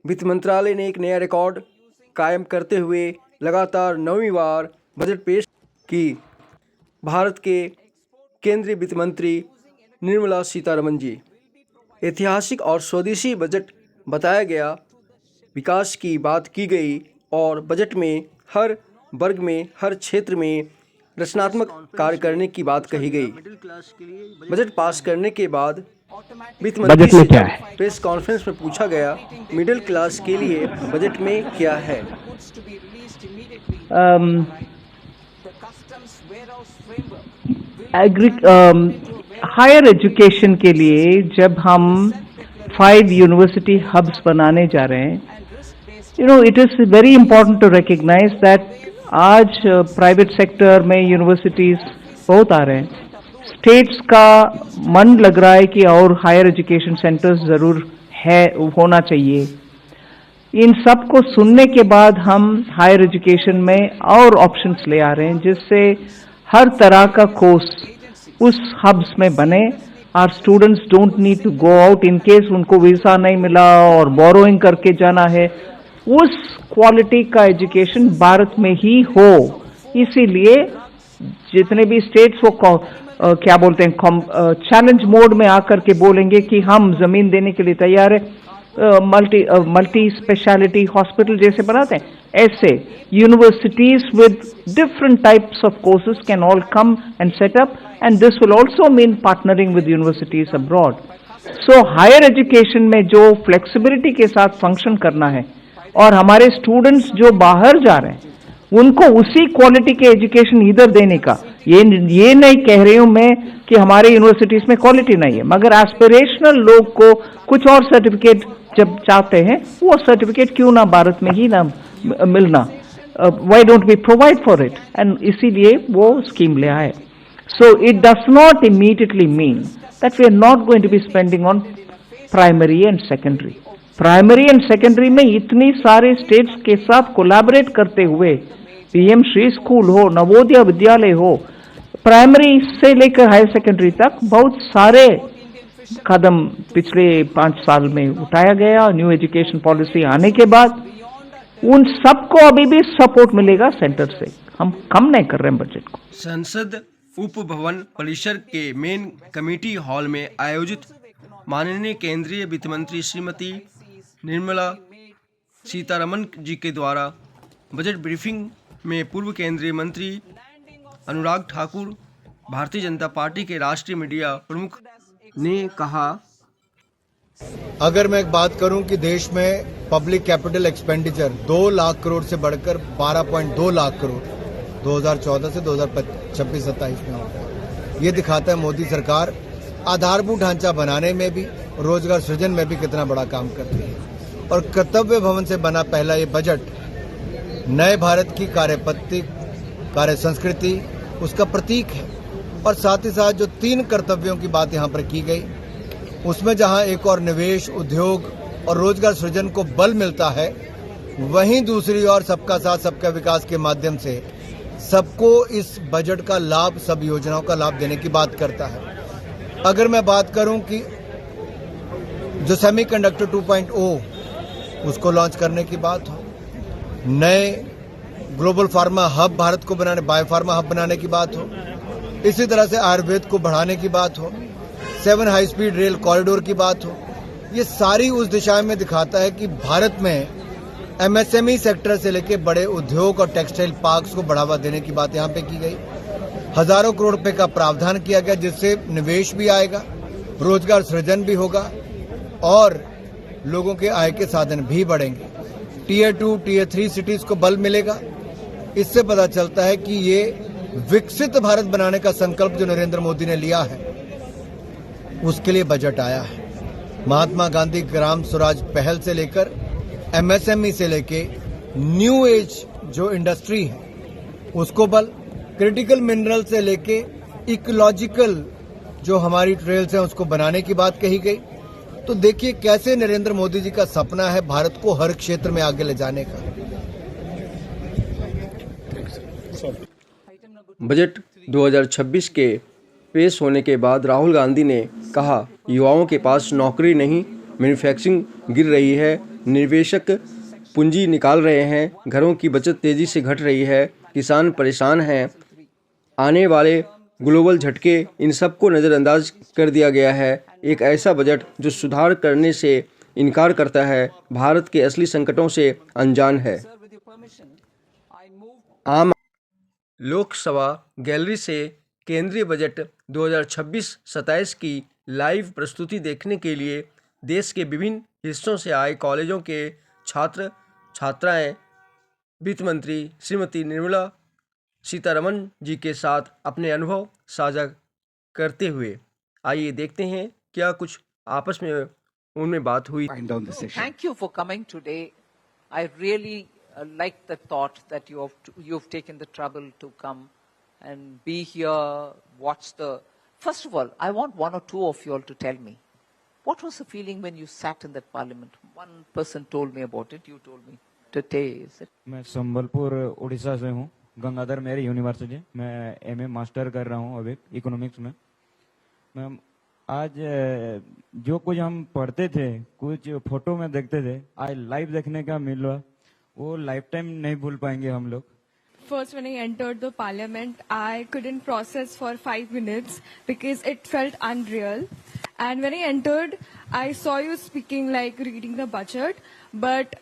वित्त मंत्रालय ने एक नया रिकॉर्ड कायम करते हुए लगातार 9वीं बार बजट पेश की। भारत के केंद्रीय वित्त मंत्री निर्मला सीतारमण जी, ऐतिहासिक और स्वदेशी बजट बताया गया, विकास की बात की गई और बजट में हर वर्ग में, हर क्षेत्र में रचनात्मक कार्य करने की बात कही गई। बजट पास करने के बाद वित्त मंत्री से जब प्रेस कॉन्फ्रेंस में पूछा गया, मिडिल क्लास के लिए बजट में क्या है? हायर एजुकेशन के लिए जब हम 5 यूनिवर्सिटी हब्स बनाने जा रहे हैं, it is very important to recognise that आज प्राइवेट सेक्टर में यूनिवर्सिटीज़ बहुत आ रहे हैं। स्टेट्स का मन लग रहा है कि और हायर एजुकेशन सेंटर्स ज़रूर है, होना चाहिए। इन सब को सुनने के बाद हम हायर एजुकेशन में और ऑप्शंस ले आ रहे हैं, जिससे हर तरह का कोर्स उस हब्स में बने और students don't need to go out in case उनको वीज़ा नहीं मिला और बोरोइंग करके जाना है। उस क्वालिटी का एजुकेशन भारत में ही हो, इसीलिए जितने भी स्टेट्स वो क्या बोलते हैं, चैलेंज मोड में आकर के बोलेंगे कि हम जमीन देने के लिए तैयार है, मल्टी स्पेशलिटी हॉस्पिटल जैसे बनाते हैं, ऐसे universities with different types of courses can all come and set up, and this will also mean partnering with universities abroad. So higher education में जो फ्लेक्सिबिलिटी के साथ फंक्शन करना है और हमारे स्टूडेंट्स जो बाहर जा रहे हैं उनको उसी क्वालिटी के एजुकेशन इधर देने का, ये नहीं कह रही हूं मैं कि हमारे यूनिवर्सिटीज में क्वालिटी नहीं है, मगर एस्पिरेशनल लोग को कुछ और सर्टिफिकेट जब चाहते हैं, वो सर्टिफिकेट क्यों ना भारत में ही ना मिलना, why don't we provide for it, and इसीलिए वो स्कीम ले आए। So it does not immediately mean that we are not going to be spending on primary and secondary. Primary and secondary में इतनी सारे स्टेट्स के साथ कोलैबोरेट करते हुए पीएम श्री स्कूल हो, नवोदय विद्यालय हो, प्राइमरी से लेकर हायर सेकेंडरी तक बहुत सारे कदम पिछले 5 साल में उठाया गया। न्यू एजुकेशन पॉलिसी आने के बाद उन सबको अभी भी सपोर्ट मिलेगा सेंटर से, हम कम नहीं कर रहे हैं बजट को। संसद उप भवन परिसर के मेन कमेटी हॉल में आयोजित माननीय केंद्रीय वित्त मंत्री श्रीमती निर्मला सीतारमण जी के द्वारा बजट ब्रीफिंग में पूर्व केंद्रीय मंत्री अनुराग ठाकुर, भारतीय जनता पार्टी के राष्ट्रीय मीडिया प्रमुख ने कहा, अगर मैं एक बात करूं कि देश में public capital expenditure 2 lakh crore से बढ़कर 12.2 लाख करोड़ 2014 से 2026-27 में होता है, ये दिखाता है मोदी सरकार आधारभूत ढांचा बनाने में भी, रोजगार सृजन में भी कितना बड़ा काम करती है। और कर्तव्य भवन से बना पहला ये बजट नए भारत की कार्यपद्धति, कार्य संस्कृति उसका प्रतीक है। और साथ ही साथ जो 3 कर्तव्यों की बात यहाँ पर की गई, उसमें जहाँ एक और निवेश, उद्योग और रोजगार सृजन को बल मिलता है, वहीं दूसरी ओर सबका साथ सबका विकास के माध्यम से सबको इस बजट का लाभ, सब योजनाओं का लाभ देने की बात करता है। अगर मैं बात करूं कि जो सेमीकंडक्टर 2.0 उसको लॉन्च करने की बात हो, नए ग्लोबल फार्मा हब भारत को बनाने, बायोफार्मा हब बनाने की बात हो, इसी तरह से आयुर्वेद को बढ़ाने की बात हो, 7 हाई स्पीड रेल कॉरिडोर की बात हो, ये सारी उस दिशा में दिखाता है कि भारत में एमएसएमई सेक्टर से लेकर बड़े उद्योग और टेक्सटाइल पार्क्स को बढ़ावा देने की बात यहाँ पे की गई। हजारों करोड़ रुपए का प्रावधान किया गया, जिससे निवेश भी आएगा, रोजगार सृजन भी होगा और लोगों के आय के साधन भी बढ़ेंगे। टियर 2, टियर 3 सिटीज को बल मिलेगा। इससे पता चलता है कि ये विकसित भारत बनाने का संकल्प जो नरेंद्र मोदी ने लिया है, उसके लिए बजट आया है। महात्मा गांधी ग्राम स्वराज पहल से लेकर एमएसएमई से लेके न्यू एज जो इंडस्ट्री है उसको बल, क्रिटिकल मिनरल से लेके इकोलॉजिकल जो हमारी ट्रेल्स हैं उसको बनाने की बात कही गई। तो देखिए कैसे नरेंद्र मोदी जी का सपना है भारत को हर क्षेत्र में आगे ले जाने का। बजट 2026 के पेश होने के बाद राहुल गांधी ने कहा, युवाओं के पास नौकरी नहीं, मैन्युफैक्चरिंग गिर रही है, निवेशक पूंजी निकाल रहे हैं, घरों की बचत तेजी से घट रही है, किसान परेशान हैं। आने वाले ग्लोबल झटके, इन सबको नज़रअंदाज कर दिया गया है। एक ऐसा बजट जो सुधार करने से इनकार करता है, भारत के असली संकटों से अनजान है। आम लोकसभा गैलरी से केंद्रीय बजट 2026-27 की लाइव प्रस्तुति देखने के लिए देश के विभिन्न हिस्सों से आए कॉलेजों के छात्र छात्राएं वित्त मंत्री श्रीमती निर्मला सीतारमण जी के साथ अपने अनुभव साझा करते हुए, आइए देखते हैं क्या कुछ आपस में उनमें बात हुई। Thank you for coming today. I really like the thought that you've taken the trouble to come and be here, watch the. First of all, I want one or two of you all to tell me, what was the feeling when you sat in that parliament? One person told me about it, you told me today, is it? मैं संबलपुर उड़ीसा से हूँ, गंगाधर मेरी university. मैं MA master कर रहा हूँ अभी economics में। मैं आज जो कुछ हम पढ़ते थे, कुछ फोटो में देखते थे, आज लाइव देखने का मिला, वो लाइफ टाइम नहीं भूल पाएंगे हम लोग। First, when I entered the parliament, I couldn't process for 5 minutes because it felt unreal. And when I entered, I saw you speaking, like reading the budget. But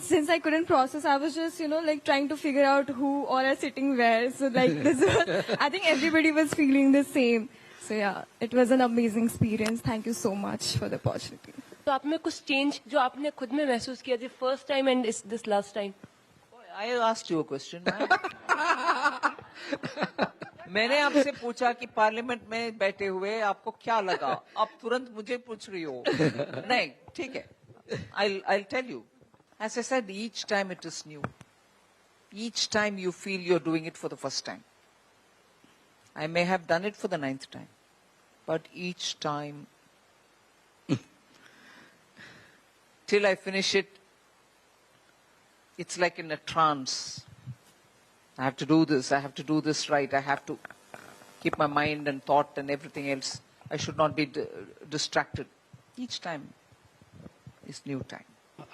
since I couldn't process, I was just, like trying to figure out who all are sitting where. So like this was, I think everybody was feeling the same. So yeah, it was an amazing experience. Thank you so much for the opportunity. तो आप में कुछ change जो आपने खुद में महसूस किया थी first time and this last time? I asked you a question. मैंने आपसे पूछा कि पार्लियामेंट में बैठे हुए आपको क्या लगा, आप तुरंत मुझे पूछ रही हो। नहीं, ठीक है, I'll tell you. As I said, each time it is new. Each time you feel you're doing it for the first time. I may have done it for the 9th time, but each time, till I finish it, it's like in a trance. I have to do this, I have to do this right, I have to keep my mind and thought and everything else. I should not be distracted. Each time is new time.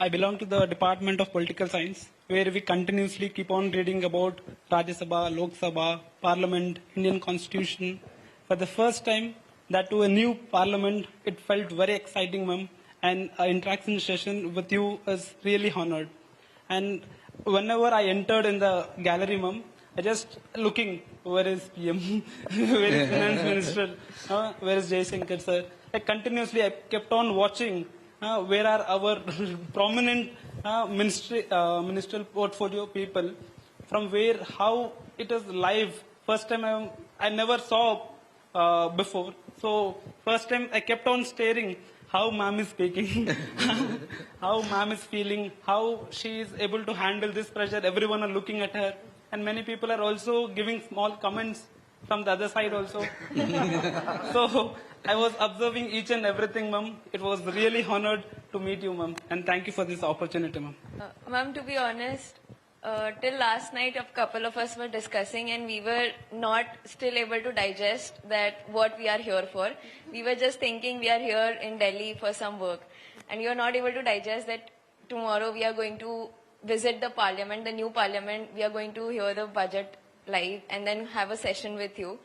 I belong to the Department of Political Science, where we continuously keep on reading about Rajya Sabha, Lok Sabha, Parliament, Indian Constitution. For the first time, that to a new Parliament, it felt very exciting, ma'am. And our interaction session with you is really honored. And whenever I entered in the gallery, ma'am, I just looking, where is PM, where is Finance Minister, where is Jaishankar sir. Like continuously, I kept on watching where are our prominent ministerial portfolio people, from where, how it is live. First time I never saw before. So first time I kept on staring how ma'am is speaking, how ma'am is feeling, how she is able to handle this pressure. Everyone are looking at her. And many people are also giving small comments from the other side also. So I was observing each and everything, ma'am. It was really honored to meet you, ma'am. And thank you for this opportunity, ma'am. Ma'am, to be honest, till last night a couple of us were discussing and we were not still able to digest that what we are here for. We were just thinking we are here in Delhi for some work. And we are not able to digest that tomorrow we are going to visit the parliament, the new parliament. We are going to hear the budget live and then have a session with you.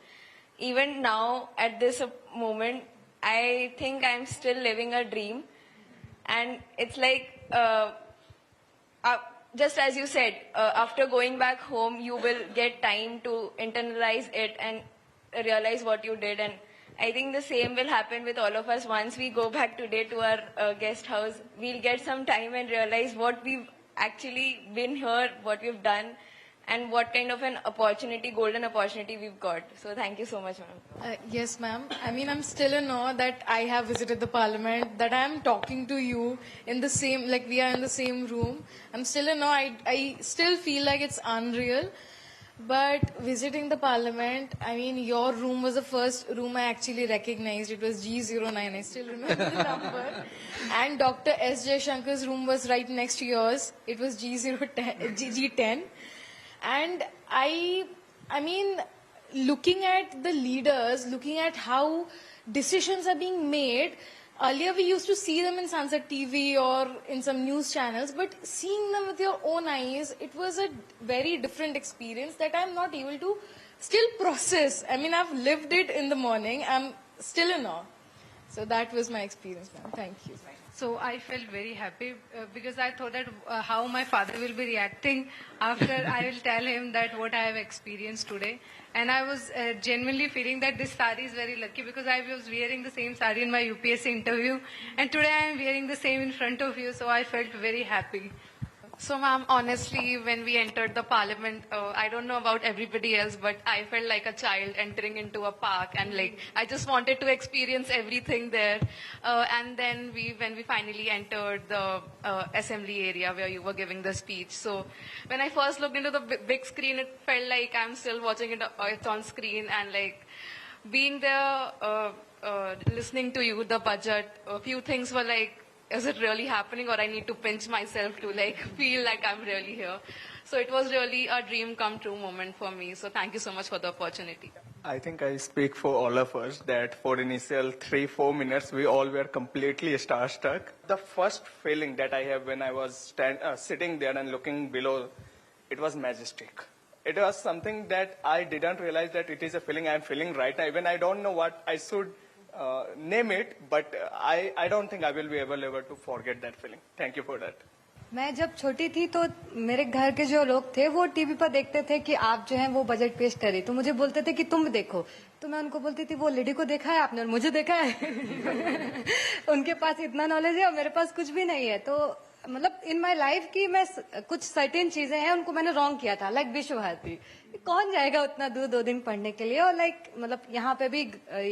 Even now, at this moment, I think I'm still living a dream. And it's like, just as you said, after going back home, you will get time to internalize it and realize what you did. And I think the same will happen with all of us. Once we go back today to our guest house, we'll get some time and realize what we've actually been here, what we've done, and what kind of an opportunity, golden opportunity we've got. So thank you so much, ma'am. Yes, ma'am. I mean, I'm still in awe that I have visited the parliament, that I'm talking to you in the same, like we are in the same room. I'm still in awe. I still feel like it's unreal. But visiting the parliament, I mean, your room was the first room I actually recognized. It was G09. I still remember the number. And Dr. S. Jaishankar's room was right next to yours. It was G10. And I mean, looking at the leaders, looking at how decisions are being made, earlier we used to see them in Sunset TV or in some news channels, but seeing them with your own eyes, it was a very different experience that I'm not able to still process. I mean, I've lived it in the morning. I'm still in awe. So that was my experience, ma'am. Thank you. So I felt very happy because I thought that how my father will be reacting after I will tell him that what I have experienced today. And I was genuinely feeling that this sari is very lucky because I was wearing the same sari in my UPSC interview. And today I am wearing the same in front of you. So I felt very happy. So, ma'am, honestly, when we entered the parliament, I don't know about everybody else, but I felt like a child entering into a park, and like I just wanted to experience everything there. And then when we finally entered the assembly area where you were giving the speech, so when I first looked into the big screen, it felt like I'm still watching it. It's on screen, and like being there, listening to you, the budget, a few things were like, is it really happening, or I need to pinch myself to like feel like I'm really here. So it was really a dream come true moment for me. So thank you so much for the opportunity. I think I speak for all of us that for initial 3-4 minutes, we all were completely starstruck. The first feeling that I have when I was sitting there and looking below, it was majestic. It was something that I didn't realize that it is a feeling I'm feeling right now. Even I don't know what I should name it, but I don't think I will be able ever to forget that feeling. Thank you for that. मैं जब छोटी थी तो मेरे घर के जो लोग थे वो टीवी पर देखते थे कि आप जो हैं वो बजट पेश करें, तो मुझे बोलते थे कि तुम देखो, तो मैं उनको बोलती थी वो लेडी को देखा है आपने और मुझे देखा है उनके पास इतना नॉलेज है और मेरे पास कुछ भी नहीं है. तो मतलब इन माय लाइफ की मैं कुछ सर्टेन चीजें हैं उनको मैंने रॉन्ग किया था, लाइक विश्व भारती. कौन जाएगा उतना दूर 2 दिन पढ़ने के लिए, और लाइक मतलब यहाँ पे भी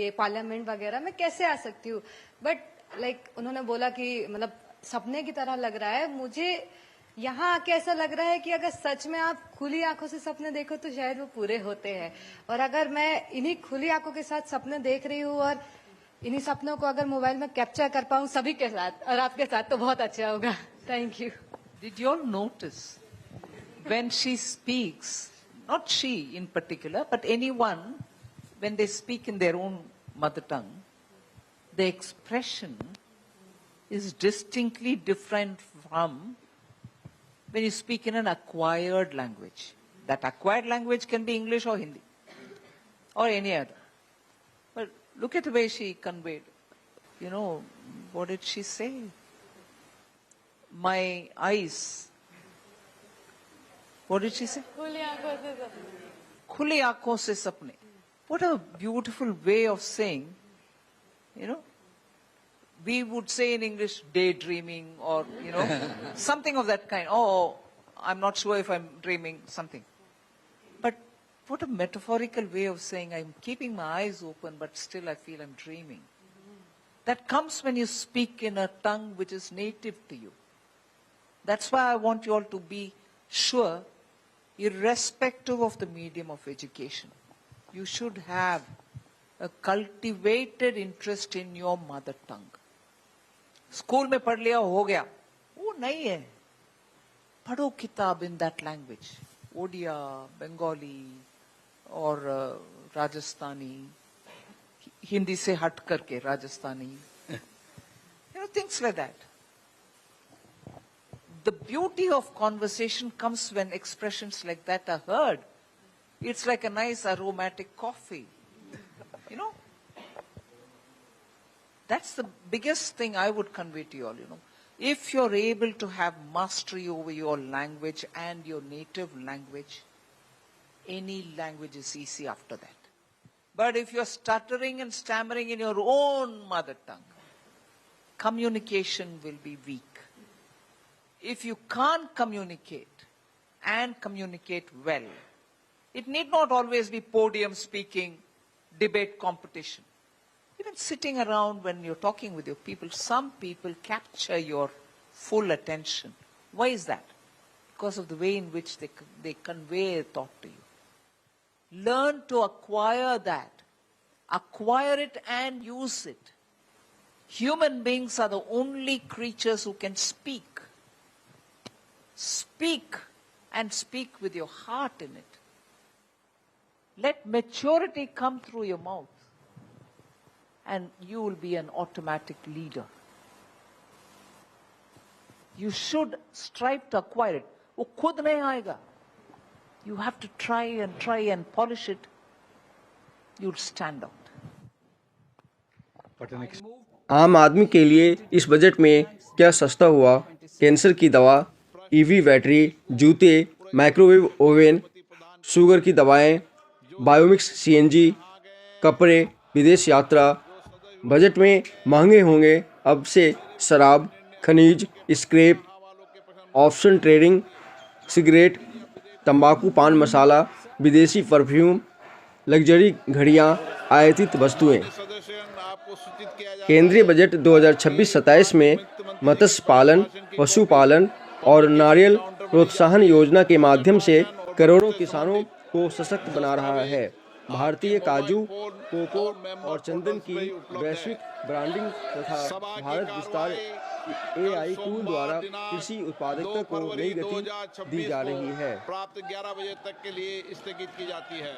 ये पार्लियामेंट वगैरह मैं कैसे आ सकती हूँ. बट लाइक उन्होंने बोला कि मतलब सपने की तरह लग रहा है. मुझे यहाँ आके ऐसा लग रहा है कि अगर सच में आप खुली आंखों से सपने देखो तो शायद वो पूरे होते हैं. और अगर मैं इन्हीं खुली आंखों के साथ सपने देख रही हूँ और इन्हीं सपनों को अगर मोबाइल में कैप्चर कर पाऊँ सभी के साथ और आपके साथ, तो बहुत अच्छा होगा. Thank you. Did you all notice when she speaks, not she in particular, but anyone, when they speak in their own mother tongue, the expression is distinctly different from when you speak in an acquired language. That acquired language can be English or Hindi or any other. But look at the way she conveyed. You know, what did she say? My eyes. What did she say? Khuli aankhon se sapne. What a beautiful way of saying, you know. We would say in English daydreaming or, you know, something of that kind. Oh, I'm not sure if I'm dreaming, something. But what a metaphorical way of saying I'm keeping my eyes open but still I feel I'm dreaming. That comes when you speak in a tongue which is native to you. That's why I want you all to be sure, irrespective of the medium of education, you should have a cultivated interest in your mother tongue. School में पढ़ लिया हो गया, वो नहीं है. पढ़ो किताब in that language, Odia, Bengali और राजस्थानी, हिंदी से हट करके Rajasthani, you know, things like that. The beauty of conversation comes when expressions like that are heard. It's like a nice aromatic coffee, you know. That's the biggest thing I would convey to you all, you know. If you're able to have mastery over your language and your native language, any language is easy after that. But if you're stuttering and stammering in your own mother tongue, communication will be weak. If you can't communicate and communicate well, it need not always be podium speaking, debate competition. Even sitting around when you're talking with your people, some people capture your full attention. Why is that? Because of the way in which they convey a thought to you. Learn to acquire that. Acquire it and use it. Human beings are the only creatures who can speak. Speak and speak with your heart in it. Let maturity come through your mouth. and you will be an automatic leader. You should strive to acquire it. वो खुद नहीं आएगा. You have to try and polish it. You'll stand out. आम आदमी के लिए इस budget में क्या सस्ता हुआ? कैंसर की दवा, ईवी बैटरी, जूते, माइक्रोवेव ओवन, शुगर की दवाएं, बायोमिक्स सीएनजी, कपड़े, विदेश यात्रा. बजट में महंगे होंगे अब से शराब, खनिज, स्क्रैप, ऑप्शन ट्रेडिंग, सिगरेट, तंबाकू, पान मसाला, विदेशी परफ्यूम, लग्जरी घड़ियां, आयातित वस्तुएं. केंद्रीय बजट 2026-27 में मत्स्य पालन, पशुपालन और नारियल प्रोत्साहन योजना के माध्यम से करोड़ों किसानों को सशक्त बना रहा है. भारतीय काजू, कोको और चंदन की वैश्विक ब्रांडिंग तथा भारत विस्तार AI टूल द्वारा कृषि उत्पादकता को नई गति दी जा रही है. प्राप्त 11 बजे तक के लिए स्थगित की जाती है.